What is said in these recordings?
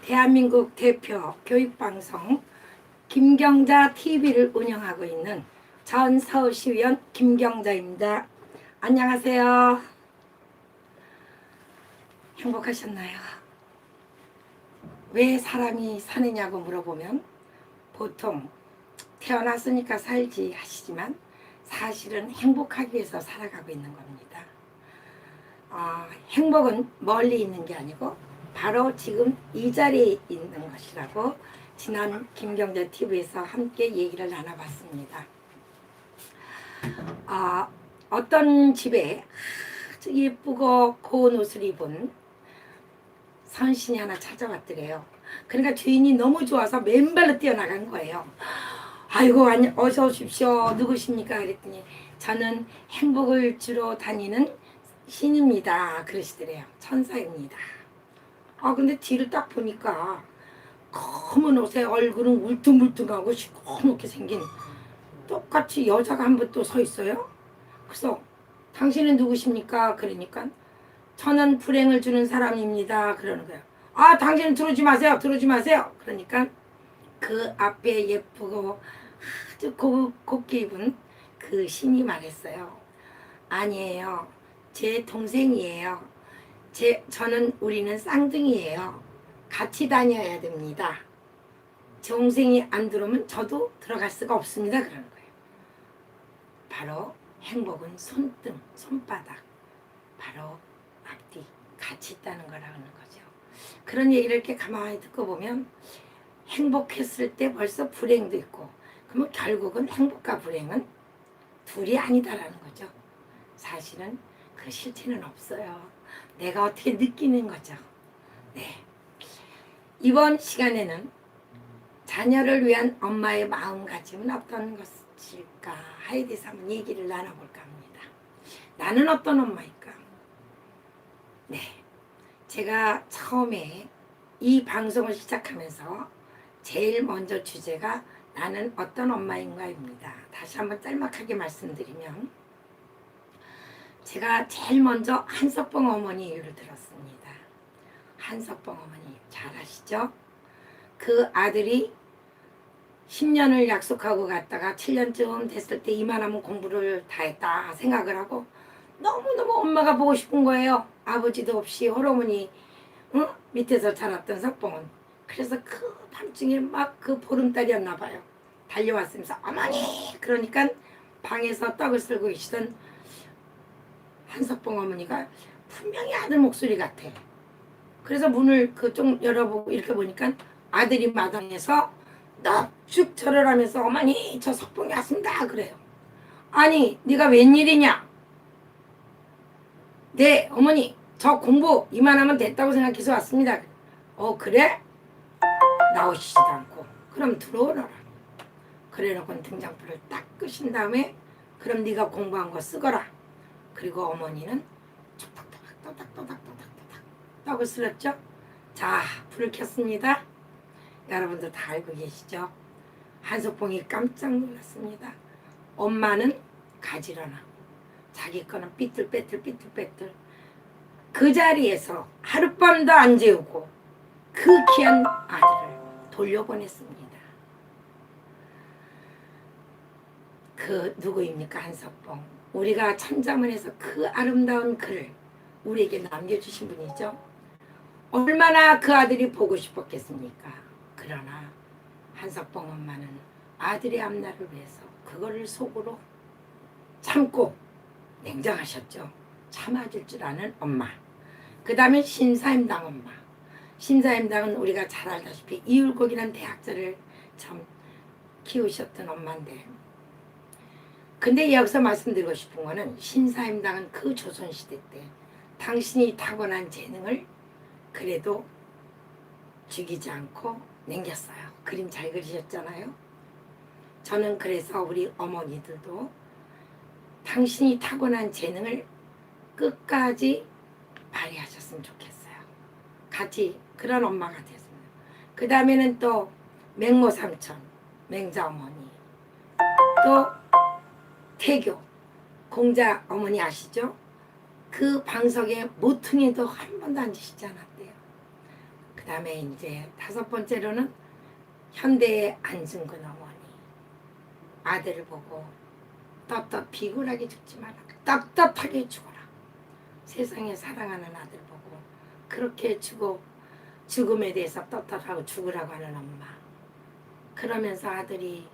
대한민국 대표 교육방송 김경자 TV를 운영하고 있는 전 서울시의원 김경자입니다. 안녕하세요. 행복하셨나요? 왜 사람이 사느냐고 물어보면 보통 태어났으니까 살지 하시지만 사실은 행복하기 위해서 살아가고 있는 겁니다. 행복은 멀리 있는 게 아니고 바로 지금 이 자리에 있는 것이라고 지난 김경자 TV에서 함께 얘기를 나눠봤습니다. 어떤 집에 아주 예쁘고 고운 옷을 입은 선신이 하나 찾아왔더래요. 그러니까 주인이 너무 좋아서 맨발로 뛰어나간 거예요. 아이고 어서 오십시오. 누구십니까? 그랬더니 저는 행복을 주러 다니는 신입니다. 그러시더래요. 천사입니다. 근데 뒤를 딱 보니까 검은 옷에 얼굴은 울퉁불퉁하고 시커멓게 생긴 똑같이 여자가 한 분 또 서 있어요. 그래서 당신은 누구십니까? 그러니까 저는 불행을 주는 사람입니다. 그러는 거예요. 당신은 들어오지 마세요. 들어오지 마세요. 그러니까 그 앞에 예쁘고 아주 곱게 입은 그 신이 말했어요. 아니에요. 제 동생이에요. 우리는 쌍둥이에요. 같이 다녀야 됩니다. 동생이 안 들어오면 저도 들어갈 수가 없습니다. 그러는 거예요. 바로 행복은 손등, 손바닥, 바로 앞뒤 같이 있다는 거라는 거죠. 그런 얘기를 이렇게 가만히 듣고 보면 행복했을 때 벌써 불행도 있고, 그러면 결국은 행복과 불행은 둘이 아니다라는 거죠. 사실은 그 실체는 없어요. 내가 어떻게 느끼는 거죠. 네. 이번 시간에는 자녀를 위한 엄마의 마음가짐은 어떤 것일까에 대해서 한번 얘기를 나눠볼까 합니다. 나는 어떤 엄마일까? 네. 제가 처음에 이 방송을 시작하면서 제일 먼저 주제가 나는 어떤 엄마인가입니다. 다시 한번 짤막하게 말씀드리면 제가 제일 먼저 한석봉 어머니 이유를 들었습니다. 한석봉 어머니 잘 아시죠? 그 아들이 10년을 약속하고 갔다가 7년쯤 됐을 때 이만하면 공부를 다 했다 생각을 하고 너무너무 엄마가 보고 싶은 거예요. 아버지도 없이 홀어머니 밑에서 자랐던 석봉은. 그래서 그 밤중에 막 그 보름달이었나 봐요. 달려왔으면서 어머니! 그러니까 방에서 떡을 썰고 계시던 한석봉 어머니가 분명히 아들 목소리 같아. 그래서 문을 좀 열어보고 이렇게 보니까 아들이 마당에서 넙죽 절을 하면서 어머니 저 석봉이 왔습니다 그래요. 아니 네가 웬일이냐? 네 어머니 저 공부 이만하면 됐다고 생각해서 왔습니다. 그래? 나오시지도 않고 그럼 들어오너라. 그래놓고 등장불을 딱 끄신 다음에 그럼 네가 공부한 거 쓰거라. 그리고 어머니는 또닥또닥 떡을 쓸었죠. 자, 불을 켰습니다. 여러분들 다 알고 계시죠? 한석봉이 깜짝 놀랐습니다. 엄마는 가지런하 자기 거는 삐뚤빼뚤 그 자리에서 하룻밤도 안 재우고 그 귀한 아들을 돌려보냈습니다. 그 누구입니까? 한석봉. 우리가 천자문에서 그 아름다운 글을 우리에게 남겨주신 분이죠. 얼마나 그 아들이 보고 싶었겠습니까? 그러나 한석봉 엄마는 아들의 앞날을 위해서 그거를 속으로 참고 냉정하셨죠. 참아줄 줄 아는 엄마. 그 다음에 신사임당 엄마. 신사임당은 우리가 잘 알다시피 이율곡이라는 대학자를 참 키우셨던 엄마인데, 근데 여기서 말씀드리고 싶은 거는 신사임당은 그 조선시대 때 당신이 타고난 재능을 그래도 죽이지 않고 남겼어요. 그림 잘 그리셨잖아요. 저는 그래서 우리 어머니들도 당신이 타고난 재능을 끝까지 발휘하셨으면 좋겠어요. 같이 그런 엄마가 됐습니다. 그 다음에는 또 맹모 삼촌, 맹자 어머니, 또 태교, 공자 어머니 아시죠? 그 방석에 모퉁이도 한 번도 앉으시지 않았대요. 그 다음에 이제 5번째로는 현대의 안승근 어머니. 아들을 보고 비굴하게 죽지 마라. 떳떳하게 죽어라. 세상에 사랑하는 아들 보고 그렇게 죽음에 대해서 떳떳하고 죽으라고 하는 엄마. 그러면서 아들이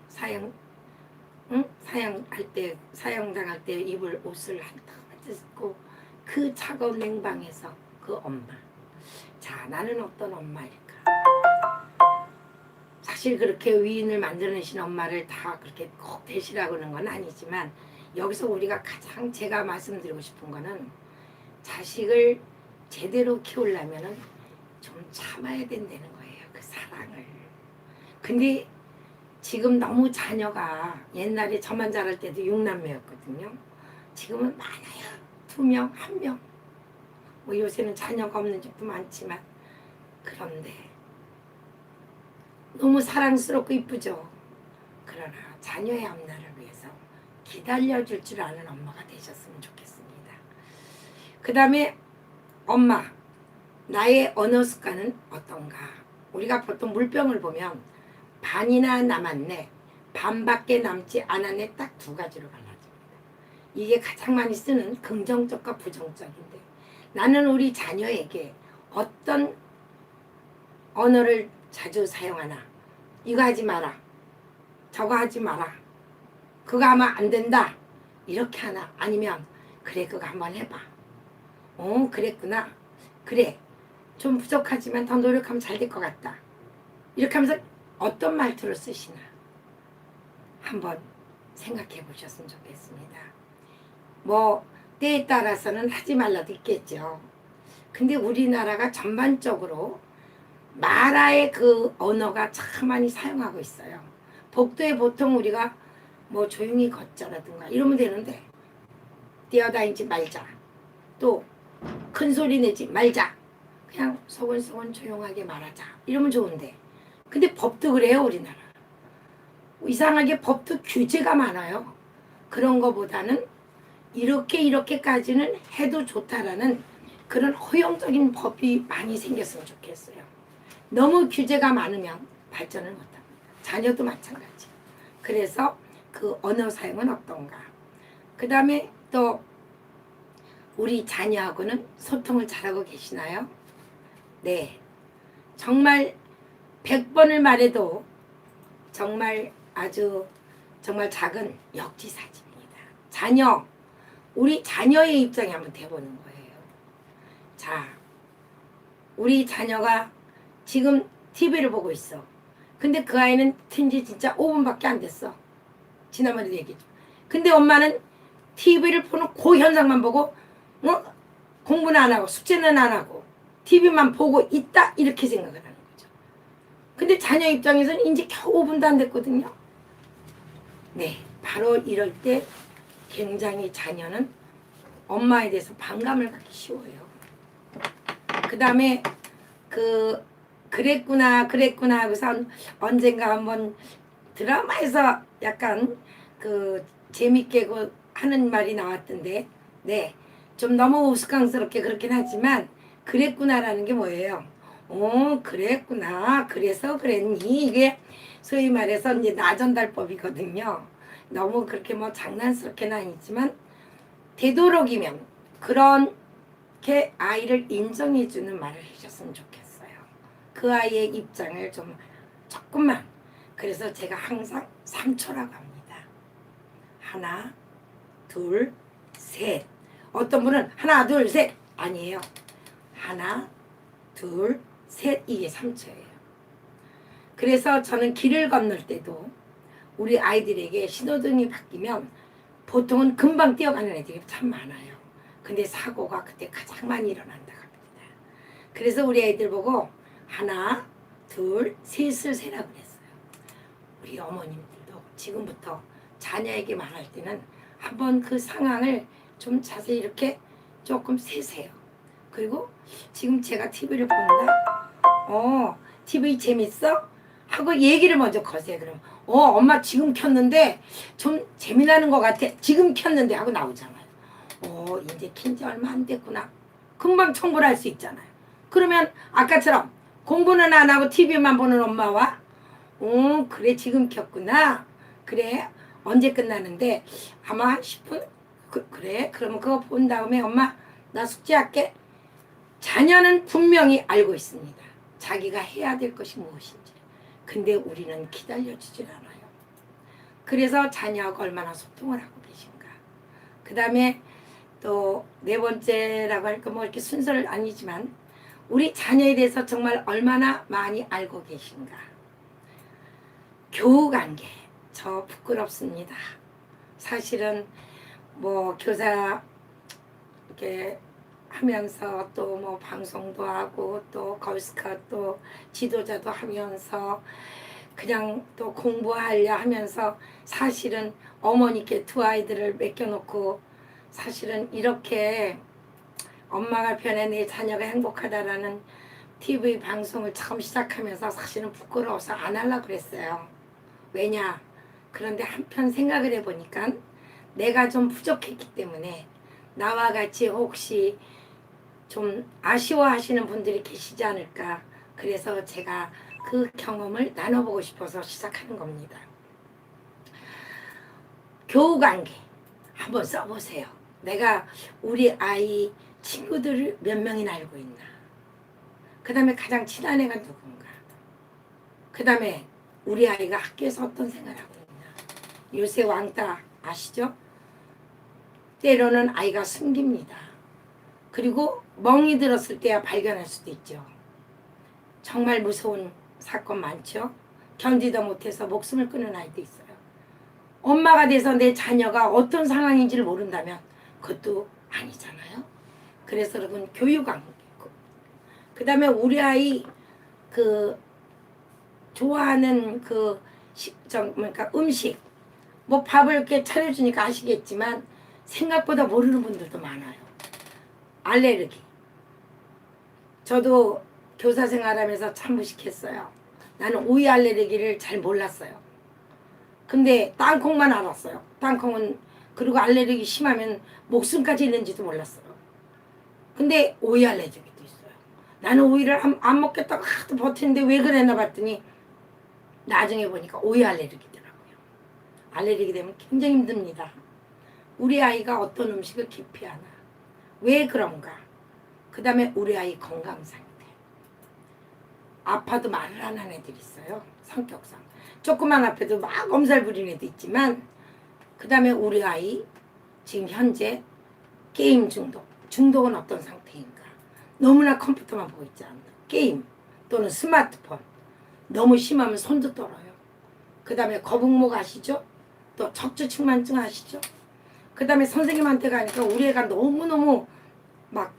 사형당할 때 입을 옷을 한땀 뜯고 그 차가운 냉방에서 그 엄마. 자, 나는 어떤 엄마일까? 사실 그렇게 위인을 만들어내신 엄마를 다 그렇게 꼭 되시라고 하는 건 아니지만, 여기서 우리가 가장 제가 말씀드리고 싶은 거는 자식을 제대로 키우려면은 좀 참아야 된다는 거예요. 그 사랑을. 근데 지금 너무 자녀가, 옛날에 저만 자랄 때도 6남매였거든요. 지금은 많아요. 2명, 1명. 뭐 요새는 자녀가 없는 집도 많지만, 그런데 너무 사랑스럽고 이쁘죠. 그러나 자녀의 앞날을 위해서 기다려줄 줄 아는 엄마가 되셨으면 좋겠습니다. 그 다음에 엄마, 나의 언어 습관은 어떤가? 우리가 보통 물병을 보면 반이나 남았네, 반밖에 남지 않았네, 딱 2가지로 갈라집니다. 이게 가장 많이 쓰는 긍정적과 부정적인데, 나는 우리 자녀에게 어떤 언어를 자주 사용하나? 이거 하지 마라, 저거 하지 마라, 그거 하면 안 된다, 이렇게 하나? 아니면 그래, 그거 한번 해봐, 그랬구나, 그래 좀 부족하지만 더 노력하면 잘 될 것 같다, 이렇게 하면서 어떤 말투를 쓰시나 한번 생각해 보셨으면 좋겠습니다. 뭐 때에 따라서는 하지 말라도 있겠죠. 근데 우리나라가 전반적으로 마라의 그 언어가 참 많이 사용하고 있어요. 복도에 보통 우리가 뭐 조용히 걷자라든가 이러면 되는데, 뛰어다니지 말자, 또 큰 소리 내지 말자, 그냥 소곤소곤 조용하게 말하자, 이러면 좋은데, 근데 법도 그래요. 우리나라 이상하게 법도 규제가 많아요. 그런 거보다는 이렇게까지는 해도 좋다라는 그런 허용적인 법이 많이 생겼으면 좋겠어요. 너무 규제가 많으면 발전을 못합니다. 자녀도 마찬가지. 그래서 그 언어 사용은 어떤가? 그 다음에 또 우리 자녀하고는 소통을 잘하고 계시나요? 네, 정말 100번을 말해도 정말 아주 정말 작은 역지사지입니다. 우리 자녀의 입장에 한번 대보는 거예요. 자, 우리 자녀가 지금 TV를 보고 있어. 근데 그 아이는 튼지 진짜 5분밖에 안 됐어. 지난번에도 얘기했죠. 근데 엄마는 TV를 보는 그 현상만 보고 공부는 안 하고 숙제는 안 하고 TV만 보고 있다, 이렇게 생각을 하는 거죠. 근데 자녀 입장에서는 이제 겨우 5분도 안 됐거든요. 네, 바로 이럴 때 굉장히 자녀는 엄마에 대해서 반감을 갖기 쉬워요. 그 다음에 그랬구나 하고서 언젠가 한번 드라마에서 약간 재밌게 하는 말이 나왔던데, 네, 좀 너무 우스꽝스럽게 그렇긴 하지만 그랬구나라는 게 뭐예요? 그랬구나, 그래서 그랬니, 이게 소위 말해서 이제 나전달법이거든요. 너무 그렇게 뭐 장난스럽게는 아니지만 되도록이면 그렇게 아이를 인정해주는 말을 해줬으면 좋겠어요. 그 아이의 입장을 좀 조금만. 그래서 제가 항상 3초라고 합니다. 하나, 둘, 셋. 어떤 분은 하나, 둘, 셋 아니에요. 하나, 둘, 셋, 이게 3초예요. 그래서 저는 길을 건널 때도 우리 아이들에게 신호등이 바뀌면 보통은 금방 뛰어가는 애들이 참 많아요. 근데 사고가 그때 가장 많이 일어난다고 합니다. 그래서 우리 아이들 보고 하나, 둘, 셋을 세라고 그랬어요. 우리 어머님들도 지금부터 자녀에게 말할 때는 한번 그 상황을 좀 자세히 이렇게 조금 세세요. 그리고 지금 제가 TV를 본다. TV 재밌어? 하고 얘기를 먼저 거세요. 그럼 엄마 지금 켰는데 좀 재미나는 것 같아. 지금 켰는데 하고 나오잖아요. 이제 킨지 얼마 안 됐구나. 금방 청구를 할 수 있잖아요. 그러면 아까처럼 공부는 안 하고 TV만 보는 엄마와 그래 지금 켰구나. 그래 언제 끝나는데 아마 한 10분? 그래 그러면 그거 본 다음에 엄마 나 숙제할게. 자녀는 분명히 알고 있습니다. 자기가 해야 될 것이 무엇인지. 근데 우리는 기다려주질 않아요. 그래서 자녀하고 얼마나 소통을 하고 계신가. 그 다음에 또 네 번째라고 할까 뭐 이렇게 순서를 아니지만 우리 자녀에 대해서 정말 얼마나 많이 알고 계신가. 교우관계 저 부끄럽습니다. 사실은 뭐 교사 이렇게 하면서 또 뭐 방송도 하고 또 걸스카우트 지도자도 하면서 그냥 또 공부하려 하면서 사실은 어머니께 두 아이들을 맡겨놓고 사실은 이렇게 엄마가 변해 내 자녀가 행복하다라는 TV 방송을 처음 시작하면서 사실은 부끄러워서 안 하려고 그랬어요. 왜냐? 그런데 한편 생각을 해보니까 내가 좀 부족했기 때문에 나와 같이 혹시 좀 아쉬워하시는 분들이 계시지 않을까. 그래서 제가 그 경험을 나눠보고 싶어서 시작하는 겁니다. 교우관계 한번 써보세요. 내가 우리 아이 친구들을 몇 명이나 알고 있나. 그 다음에 가장 친한 애가 누군가. 그 다음에 우리 아이가 학교에서 어떤 생활을 하고 있나. 요새 왕따 아시죠? 때로는 아이가 숨깁니다. 그리고 멍이 들었을 때야 발견할 수도 있죠. 정말 무서운 사건 많죠. 견디다 못해서 목숨을 끊은 아이도 있어요. 엄마가 돼서 내 자녀가 어떤 상황인지를 모른다면 그것도 아니잖아요. 그래서 여러분 교육관계. 그 다음에 우리 아이 그 좋아하는 그 그러니까 음식 뭐 밥을 이렇게 차려주니까 아시겠지만 생각보다 모르는 분들도 많아요. 알레르기. 저도 교사 생활하면서 참 무식했어요. 나는 오이 알레르기를 잘 몰랐어요. 근데 땅콩만 알았어요. 땅콩은 그리고 알레르기 심하면 목숨까지 있는지도 몰랐어요. 근데 오이 알레르기도 있어요. 나는 오이를 안 먹겠다고 하도 버티는데 왜 그랬나 봤더니 나중에 보니까 오이 알레르기더라고요. 알레르기 되면 굉장히 힘듭니다. 우리 아이가 어떤 음식을 기피하나. 왜 그런가. 그 다음에 우리 아이 건강 상태. 아파도 말을 안 하는 애들이 있어요. 성격상. 조그만 아파도 막 엄살 부리는 애도 있지만 그 다음에 우리 아이 지금 현재 게임 중독. 중독은 어떤 상태인가. 너무나 컴퓨터만 보고 있지 않나. 게임 또는 스마트폰. 너무 심하면 손도 떨어요. 그 다음에 거북목 아시죠? 또 척추측만증 아시죠? 그 다음에 선생님한테 가니까 우리 애가 너무너무 막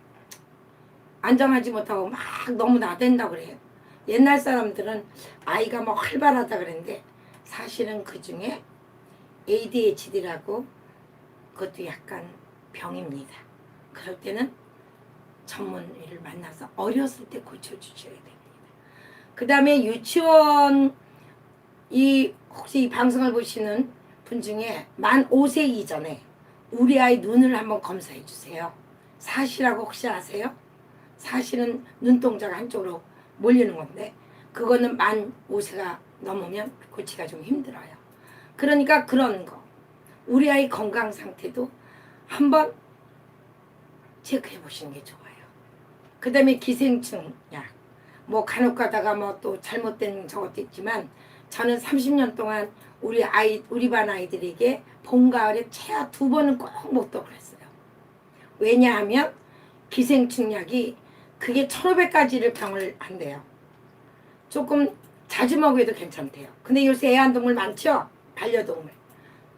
안정하지 못하고 막 너무 나댄다 그래요. 옛날 사람들은 아이가 뭐 활발하다 그랬는데 사실은 그 중에 ADHD라고 그것도 약간 병입니다. 그럴 때는 전문의를 만나서 어렸을 때 고쳐주셔야 됩니다. 그 다음에 유치원 혹시 이 방송을 보시는 분 중에 만 5세 이전에 우리 아이 눈을 한번 검사해 주세요. 사시라고 혹시 아세요? 사실은 눈동자가 한쪽으로 몰리는 건데 그거는 만 5세가 넘으면 고치기가 좀 힘들어요. 그러니까 그런 거 우리 아이 건강 상태도 한번 체크해 보시는 게 좋아요. 그 다음에 기생충 약 뭐 간혹 가다가 뭐 또 잘못된 저것도 있지만 저는 30년 동안 우리 반 아이들에게 봄 가을에 최하 2번은 꼭 먹도록 했어요. 왜냐하면 기생충 약이 그게 1500가지를 병을 한대요. 조금 자주 먹어도 괜찮대요. 근데 요새 애완동물 많죠? 반려동물.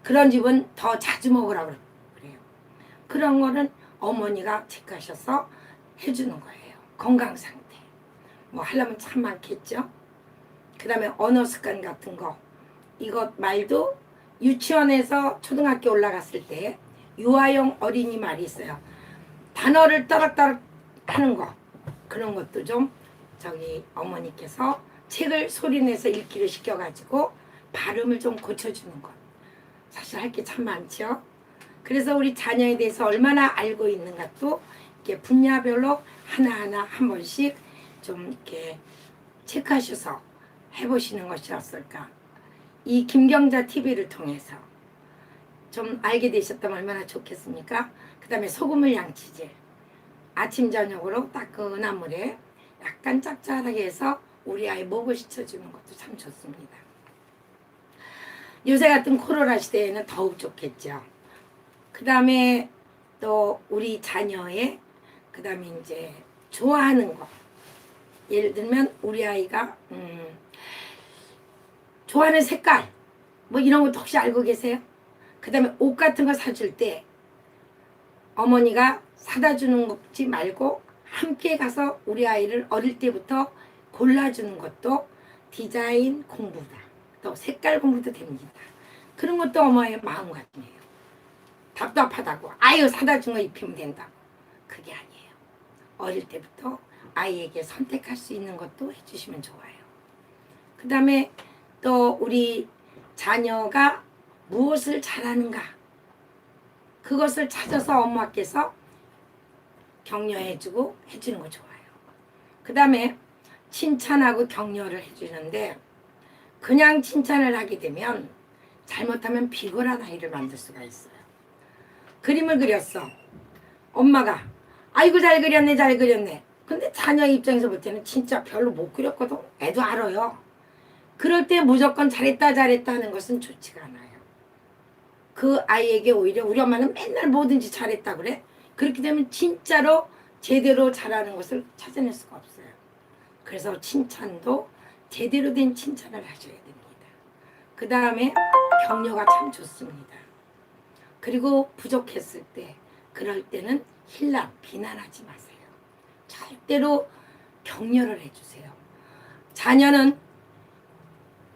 그런 집은 더 자주 먹으라고 그래요. 그런 거는 어머니가 체크하셔서 해주는 거예요. 건강 상태. 뭐 하려면 참 많겠죠? 그 다음에 언어 습관 같은 거. 이것 말도 유치원에서 초등학교 올라갔을 때 유아용 어린이 말이 있어요. 단어를 따락따락 하는 거. 그런 것도 좀 어머니께서 책을 소리내서 읽기를 시켜가지고 발음을 좀 고쳐주는 것. 사실 할 게 참 많죠. 그래서 우리 자녀에 대해서 얼마나 알고 있는가 또 이렇게 분야별로 하나하나 한 번씩 좀 이렇게 체크하셔서 해보시는 것이 어떨까. 이 김경자 TV를 통해서 좀 알게 되셨다면 얼마나 좋겠습니까? 그 다음에 소금을 양치질, 아침 저녁으로 따끈한 물에 약간 짭짤하게 해서 우리 아이 목을 씻어주는 것도 참 좋습니다. 요새 같은 코로나 시대에는 더욱 좋겠죠. 그 다음에 또 우리 자녀의 그 다음에 이제 좋아하는 거, 예를 들면 우리 아이가 좋아하는 색깔 뭐 이런 것도 혹시 알고 계세요? 그 다음에 옷 같은 거 사줄 때 어머니가 사다 주는 것지 말고 함께 가서 우리 아이를 어릴 때부터 골라주는 것도 디자인 공부다. 또 색깔 공부도 됩니다. 그런 것도 어머니의 마음가짐이에요. 답답하다고 아유 사다 준 거 입히면 된다고. 그게 아니에요. 어릴 때부터 아이에게 선택할 수 있는 것도 해주시면 좋아요. 그 다음에 또 우리 자녀가 무엇을 잘하는가 그것을 찾아서 엄마께서 격려해주고 해주는 거 좋아요. 그 다음에 칭찬하고 격려를 해주는데 그냥 칭찬을 하게 되면 잘못하면 비굴한 아이를 만들 수가 있어요. 그림을 그렸어. 엄마가 아이고 잘 그렸네 잘 그렸네. 근데 자녀 입장에서 볼 때는 진짜 별로 못 그렸거든. 애도 알아요. 그럴 때 무조건 잘했다 잘했다 하는 것은 좋지가 않아요. 그 아이에게 오히려 우리 엄마는 맨날 뭐든지 잘했다 그래. 그렇게 되면 진짜로 제대로 잘하는 것을 찾아낼 수가 없어요. 그래서 칭찬도 제대로 된 칭찬을 하셔야 됩니다. 그 다음에 격려가 참 좋습니다. 그리고 부족했을 때 그럴 때는 힐남, 비난하지 마세요. 절대로 격려를 해주세요. 자녀는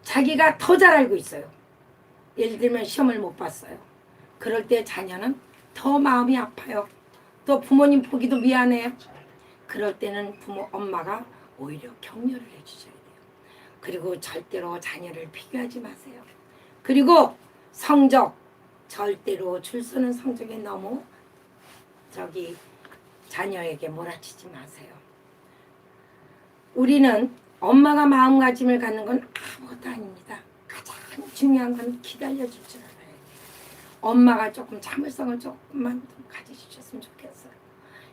자기가 더 잘 알고 있어요. 예를 들면 시험을 못 봤어요. 그럴 때 자녀는 더 마음이 아파요. 또 부모님 보기도 미안해요. 그럴 때는 엄마가 오히려 격려를 해주셔야 돼요. 그리고 절대로 자녀를 비교하지 마세요. 그리고 성적, 절대로 줄 서는 성적에 너무 자녀에게 몰아치지 마세요. 우리는 엄마가 마음가짐을 갖는 건 아무것도 아닙니다. 가장 중요한 건 기다려줄 줄 알아요. 엄마가 조금 참을성을 조금만 좀 가지셨으면 좋겠어요.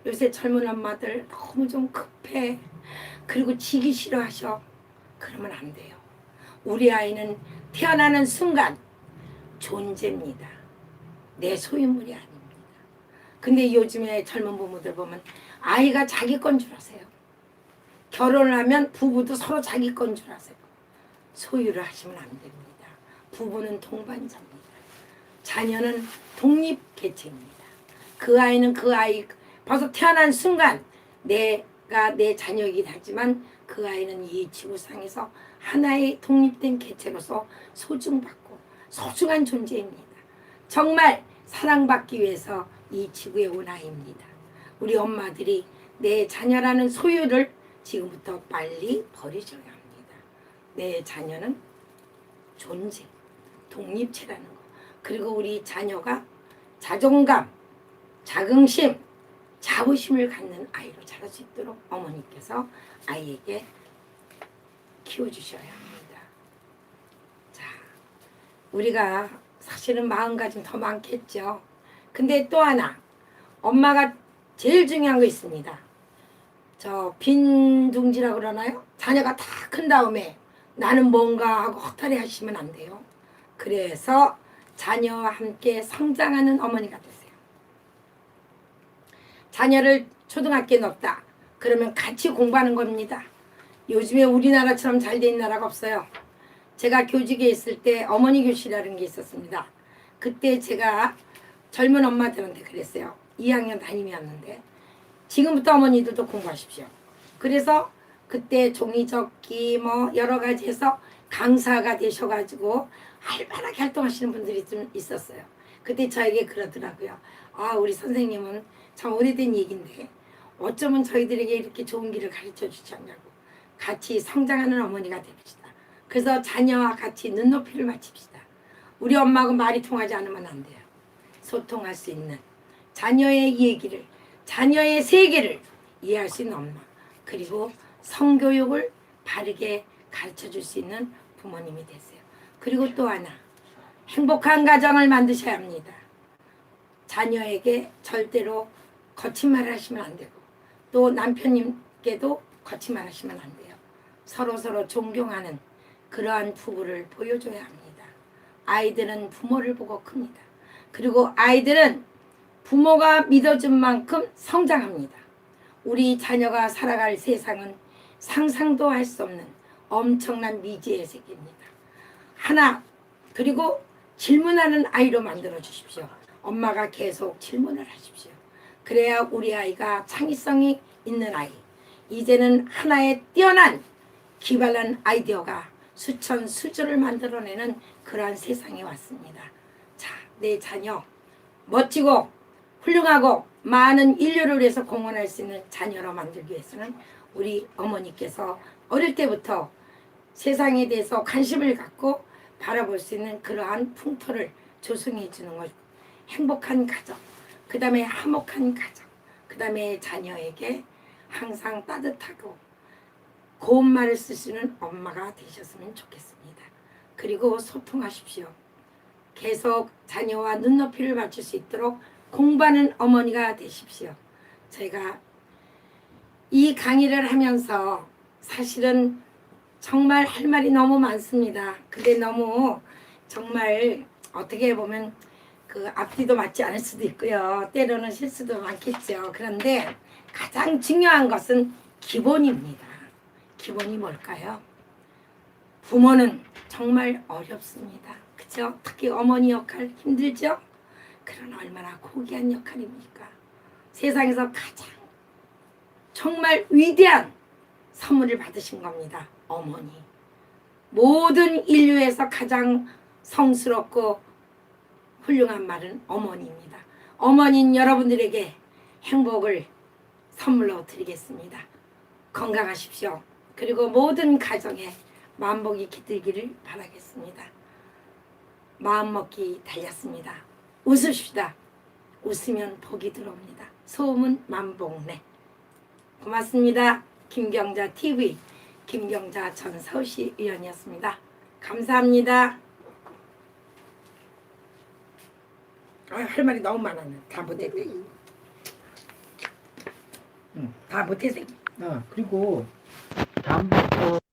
요새 젊은 엄마들 너무 좀 급해. 그리고 지기 싫어하셔. 그러면 안 돼요. 우리 아이는 태어나는 순간 존재입니다. 내 소유물이 아닙니다. 근데 요즘에 젊은 부모들 보면 아이가 자기 건 줄 아세요. 결혼을 하면 부부도 서로 자기 건 줄 아세요. 소유를 하시면 안 됩니다. 부부는 동반자입니다. 자녀는 독립개체입니다. 그 아이는 그 아이 벌써 태어난 순간 내가 내 자녀이긴 하지만 그 아이는 이 지구상에서 하나의 독립된 개체로서 소중받고 소중한 존재입니다. 정말 사랑받기 위해서 이 지구에 온 아이입니다. 우리 엄마들이 내 자녀라는 소유를 지금부터 빨리 버리셔야 합니다. 내 자녀는 존재, 독립체라는 거. 그리고 우리 자녀가 자존감, 자긍심, 자부심을 갖는 아이로 자랄 수 있도록 어머니께서 아이에게 키워주셔야 합니다. 자, 우리가 사실은 마음가짐 더 많겠죠. 근데 또 하나, 엄마가 제일 중요한 거 있습니다. 빈둥지라고 그러나요? 자녀가 다 큰 다음에 나는 뭔가 하고 허탈해 하시면 안 돼요. 그래서 자녀와 함께 성장하는 어머니가 되세요. 자녀를 초등학교에 넣었다. 그러면 같이 공부하는 겁니다. 요즘에 우리나라처럼 잘 된 나라가 없어요. 제가 교직에 있을 때 어머니 교실이라는 게 있었습니다. 그때 제가 젊은 엄마들한테 그랬어요. 2학년 담임이었는데 지금부터 어머니들도 공부하십시오. 그래서 그때 종이접기 뭐 여러 가지 해서 강사가 되셔가지고 활발하게 활동하시는 분들이 좀 있었어요. 그때 저에게 그러더라고요. 아, 우리 선생님은 참 오래된 얘기인데 어쩌면 저희들에게 이렇게 좋은 길을 가르쳐 주지 않냐고. 같이 성장하는 어머니가 됩시다. 그래서 자녀와 같이 눈높이를 맞춥시다. 우리 엄마하고 말이 통하지 않으면 안 돼요. 소통할 수 있는 자녀의 얘기를, 자녀의 세계를 이해할 수 있는 엄마. 그리고 성교육을 바르게 가르쳐 줄 수 있는 부모님이 되세요. 그리고 또 하나, 행복한 가정을 만드셔야 합니다. 자녀에게 절대로 거친 말을 하시면 안 되고, 또 남편님께도 거친 말 하시면 안 돼요. 서로 존경하는 그러한 부부를 보여줘야 합니다. 아이들은 부모를 보고 큽니다. 그리고 아이들은 부모가 믿어준 만큼 성장합니다. 우리 자녀가 살아갈 세상은 상상도 할 수 없는 엄청난 미지의 세계입니다. 하나, 그리고 질문하는 아이로 만들어 주십시오. 엄마가 계속 질문을 하십시오. 그래야 우리 아이가 창의성이 있는 아이, 이제는 하나의 뛰어난 기발한 아이디어가 수천 수조를 만들어내는 그러한 세상에 왔습니다. 자, 내 자녀 멋지고 훌륭하고 많은 인류를 위해서 공헌할 수 있는 자녀로 만들기 위해서는 우리 어머니께서 어릴 때부터 세상에 대해서 관심을 갖고 바라볼 수 있는 그러한 풍토를 조성해 주는 것, 행복한 가정, 그 다음에 화목한 가정, 그 다음에 자녀에게 항상 따뜻하고 고운 말을 쓰시는 엄마가 되셨으면 좋겠습니다. 그리고 소통하십시오. 계속 자녀와 눈높이를 맞출 수 있도록 공부하는 어머니가 되십시오. 제가 이 강의를 하면서 사실은 정말 할 말이 너무 많습니다. 근데 너무 정말 어떻게 보면 그 앞뒤도 맞지 않을 수도 있고요. 때로는 실수도 많겠죠. 그런데 가장 중요한 것은 기본입니다. 기본이 뭘까요? 부모는 정말 어렵습니다. 그죠? 특히 어머니 역할 힘들죠? 그러나 얼마나 고귀한 역할입니까? 세상에서 가장 정말 위대한 선물을 받으신 겁니다. 어머니. 모든 인류에서 가장 성스럽고 훌륭한 말은 어머니입니다. 어머니는 여러분들에게 행복을 선물로 드리겠습니다. 건강하십시오. 그리고 모든 가정에 만복이 깃들기를 바라겠습니다. 마음먹기 달렸습니다. 웃읍시다. 웃으면 복이 들어옵니다. 소음은 만복내. 고맙습니다. 김경자 TV 김경자 전 서울시 의원이었습니다. 감사합니다. 할 말이 너무 많았네. 다 못했대. 다 못해서. 그리고 다음부터